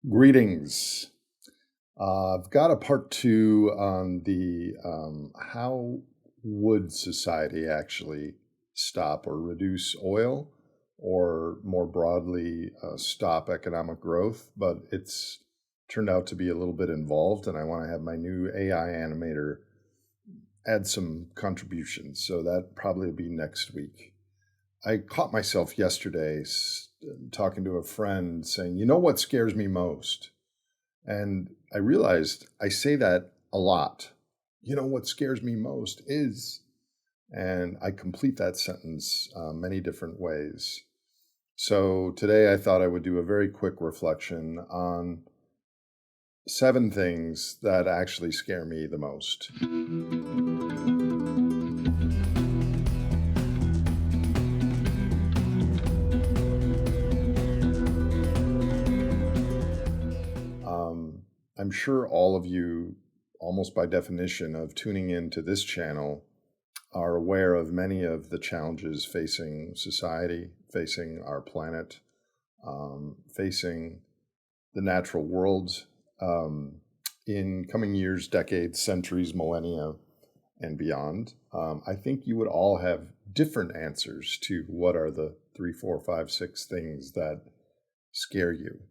Greetings. I've got a part two on the how would society actually stop or reduce oil, or more broadly, stop economic growth. But it's turned out to be a little bit involved, and I want to have my new AI animator add some contributions. So that probably will be next week. I caught myself yesterday talking to a friend saying, "You know what scares me most?" And I realized I say that a lot. You know, what scares me most is, and I complete that sentence many different ways. So today I thought I would do a very quick reflection on 7 things that actually scare me the most. I'm sure all of you, almost by definition of tuning into this channel, are aware of many of the challenges facing society, facing our planet, facing the natural world in coming years, decades, centuries, millennia, and beyond. I think you would all have different answers to what are the 3, 4, 5, 6 things that scare you.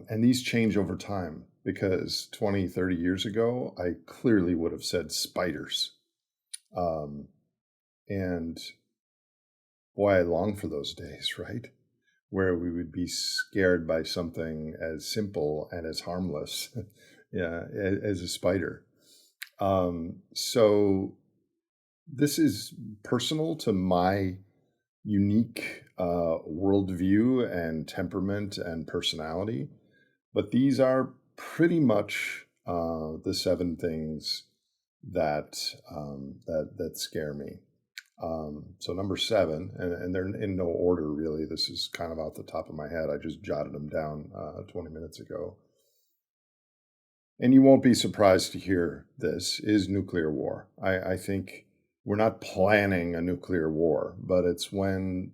And these change over time, because 20, 30 years ago, I clearly would have said spiders. And boy, I long for those days, right? Where we would be scared by something as simple and as harmless as a spider. So this is personal to my unique worldview and temperament and personality, but these are pretty much the 7 things that scare me. So number 7, and they're in no order really. This is kind of off the top of my head. I just jotted them down 20 minutes ago. And you won't be surprised to hear this, is nuclear war. I think we're not planning a nuclear war, but it's when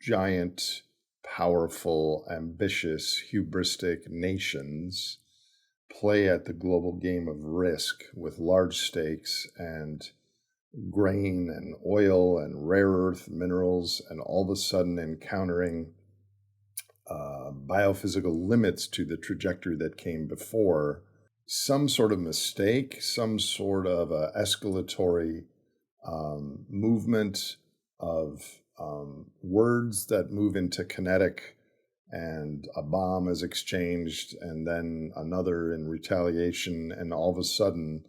giant, powerful, ambitious, hubristic nations play at the global game of risk with large stakes and grain and oil and rare earth minerals, and all of a sudden encountering biophysical limits to the trajectory that came before, some sort of mistake, some sort of escalatory movement of words that move into kinetic, and a bomb is exchanged and then another in retaliation, and all of a sudden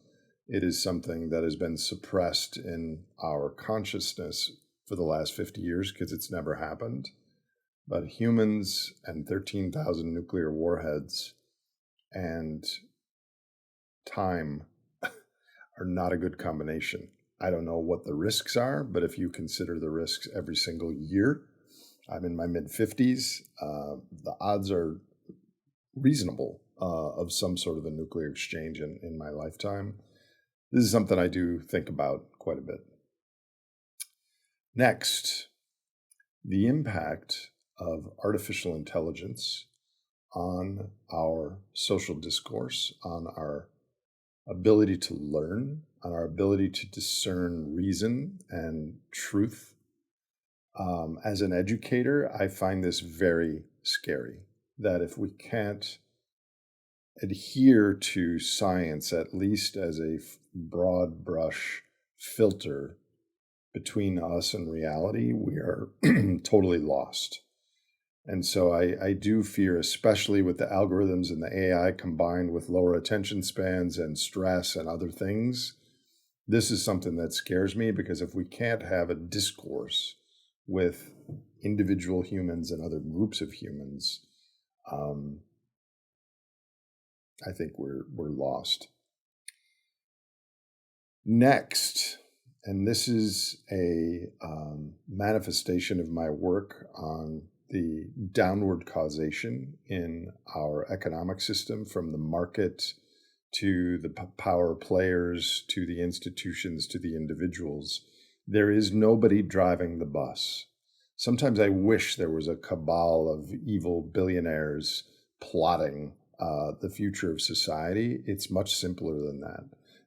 it is something that has been suppressed in our consciousness for the last 50 years because it's never happened. But humans and 13,000 nuclear warheads and time are not a good combination. I don't know what the risks are, but if you consider the risks every single year, I'm in my mid-50s, the odds are reasonable of some sort of a nuclear exchange in my lifetime. This is something I do think about quite a bit. Next, the impact of artificial intelligence on our social discourse, on our ability to learn, on our ability to discern reason and truth. As an educator, I find this very scary, that if we can't adhere to science, at least as a broad brush filter between us and reality, we are totally lost. And so I do fear, especially with the algorithms and the AI combined with lower attention spans and stress and other things, this is something that scares me, because if we can't have a discourse with individual humans and other groups of humans, I think we're lost. Next, and this is a manifestation of my work on the downward causation in our economic system, from the market to the power players, to the institutions, to the individuals. There is nobody driving the bus. Sometimes I wish there was a cabal of evil billionaires plotting the future of society. It's much simpler than that.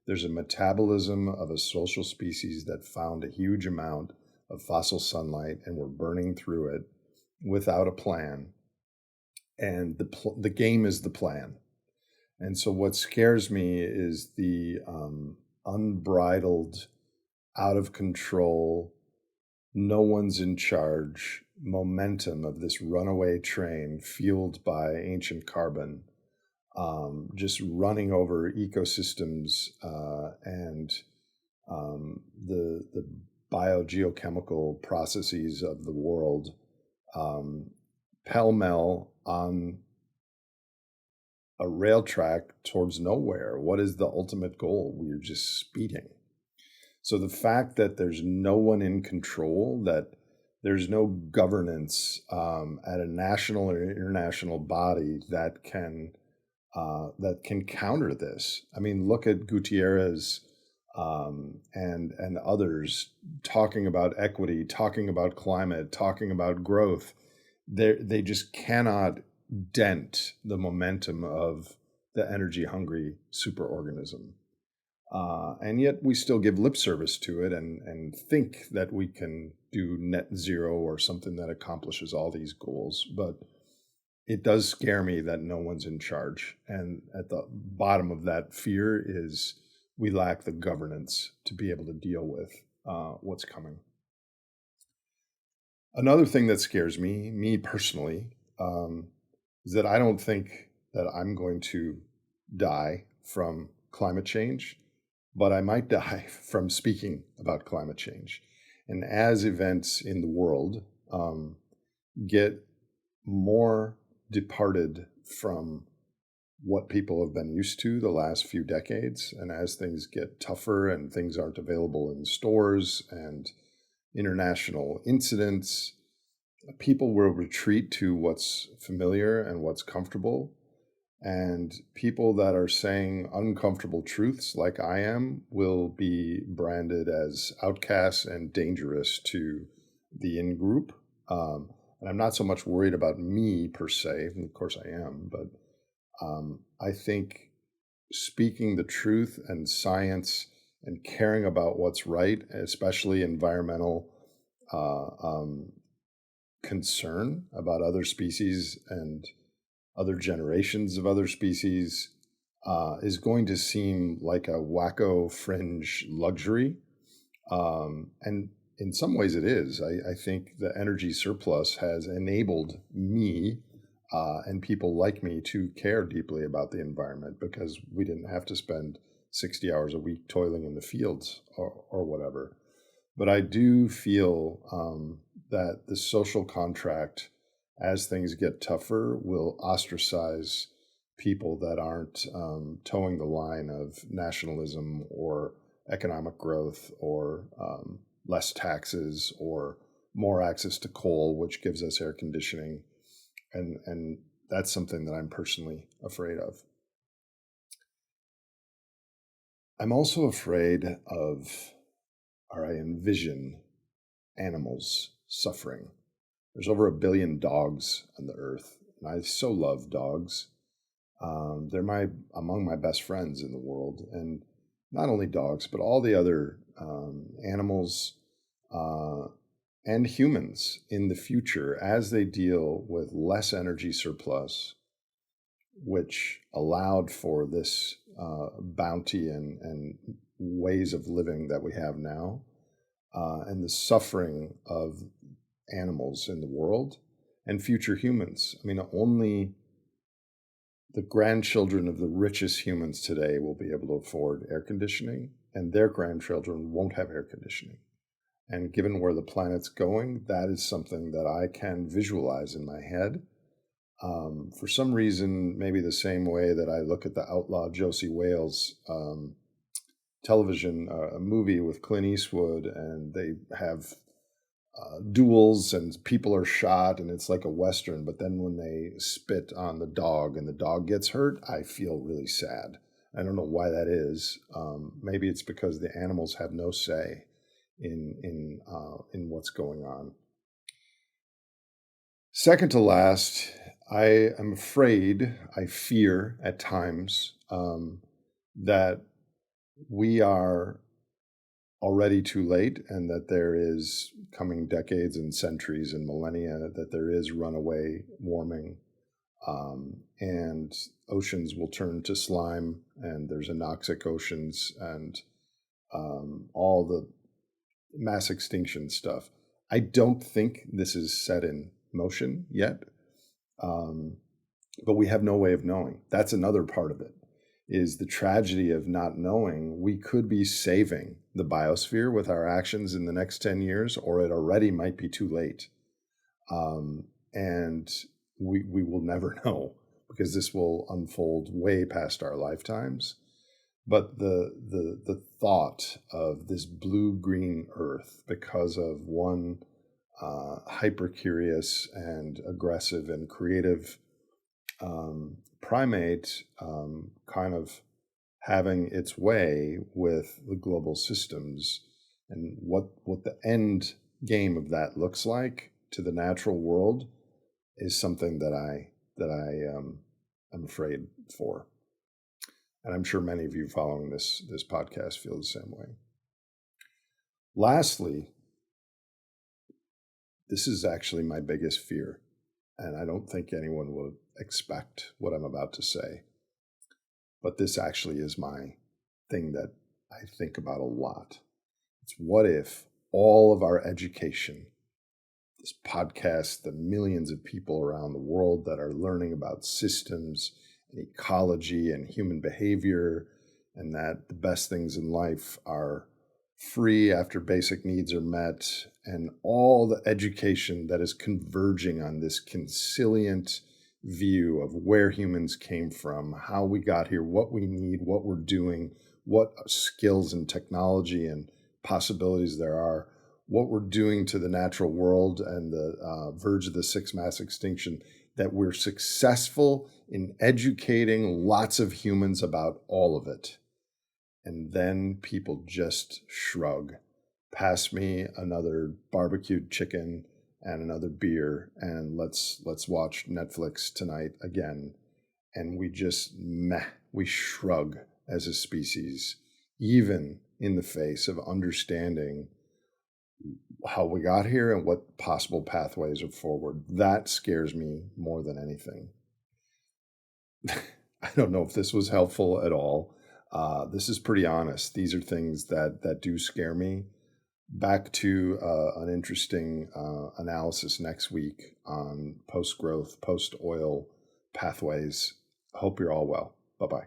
There's a metabolism of a social species that found a huge amount of fossil sunlight, and we're burning through it without a plan. And the game is the plan. And so what scares me is the unbridled, out of control, no one's in charge momentum of this runaway train fueled by ancient carbon, just running over ecosystems and the biogeochemical processes of the world, um, pell mell on a rail track towards nowhere. What is the ultimate goal? We're just speeding. So the fact that there's no one in control, that there's no governance at a national or international body that can counter this. I mean, look at Gutierrez and others talking about equity, talking about climate, talking about growth. They just cannot dent the momentum of the energy hungry superorganism. And yet we still give lip service to it and think that we can do net zero or something that accomplishes all these goals. But it does scare me that no one's in charge. And at the bottom of that fear is we lack the governance to be able to deal with what's coming. Another thing that scares me personally, is that I don't think that I'm going to die from climate change, but I might die from speaking about climate change. And as events in the world get more departed from what people have been used to the last few decades, and as things get tougher and things aren't available in stores and international incidents, people will retreat to what's familiar and what's comfortable. And people that are saying uncomfortable truths, like I am, will be branded as outcasts and dangerous to the in group. And I'm not so much worried about me per se, and of course I am, but I think speaking the truth and science and caring about what's right, especially environmental uh, um, concern about other species and other generations of other species, is going to seem like a wacko fringe luxury. And in some ways it is. I think the energy surplus has enabled me and people like me to care deeply about the environment because we didn't have to spend 60 hours a week toiling in the fields or whatever. But I do feel that the social contract, as things get tougher, will ostracize people that aren't towing the line of nationalism or economic growth or less taxes or more access to coal, which gives us air conditioning. And that's something that I'm personally afraid of. I'm also afraid of, or I envision animals suffering. There's over 1 billion dogs on the earth, and I so love dogs. They're among my best friends in the world, and not only dogs, but all the other animals uh, and humans in the future as they deal with less energy surplus, which allowed for this bounty and ways of living that we have now, and the suffering of animals in the world and future humans. I mean, only the grandchildren of the richest humans today will be able to afford air conditioning, and their grandchildren won't have air conditioning. And given where the planet's going, that is something that I can visualize in my head. For some reason, maybe the same way that I look at the outlaw Josie Wales television a movie with Clint Eastwood, and they have duels and people are shot and it's like a western, but then when they spit on the dog and the dog gets hurt, I feel really sad. I don't know why that is. Maybe it's because the animals have no say in what's going on. Second to last, I am afraid, I fear at times that we are already too late and that there is coming decades and centuries and millennia that there is runaway warming, and oceans will turn to slime and there's anoxic oceans and all the mass extinction stuff. I don't think this is set in motion yet, um, but we have no way of knowing. That's another part of it, is the tragedy of not knowing. We could be saving the biosphere with our actions in the next 10 years, or it already might be too late. And we will never know because this will unfold way past our lifetimes. But the thought of this blue-green earth because of one hyper curious and aggressive and creative primate kind of having its way with the global systems, and what the end game of that looks like to the natural world is something that I am afraid for. And I'm sure many of you following this podcast feel the same way. Lastly, this is actually my biggest fear, and I don't think anyone would expect what I'm about to say, but this actually is my thing that I think about a lot. It's what if all of our education, this podcast, the millions of people around the world that are learning about systems and ecology and human behavior, and that the best things in life are free after basic needs are met, and all the education that is converging on this consilient view of where humans came from, how we got here, what we need, what we're doing, what skills and technology and possibilities there are, what we're doing to the natural world and the verge of the sixth mass extinction, that we're successful in educating lots of humans about all of it. And then people just shrug. Pass me another barbecued chicken and another beer, and let's watch Netflix tonight again. And we shrug as a species, even in the face of understanding how we got here and what possible pathways are forward. That scares me more than anything. I don't know if this was helpful at all. This is pretty honest. These are things that do scare me. Back to an interesting analysis next week on post-growth, post-oil pathways. Hope you're all well. Bye-bye.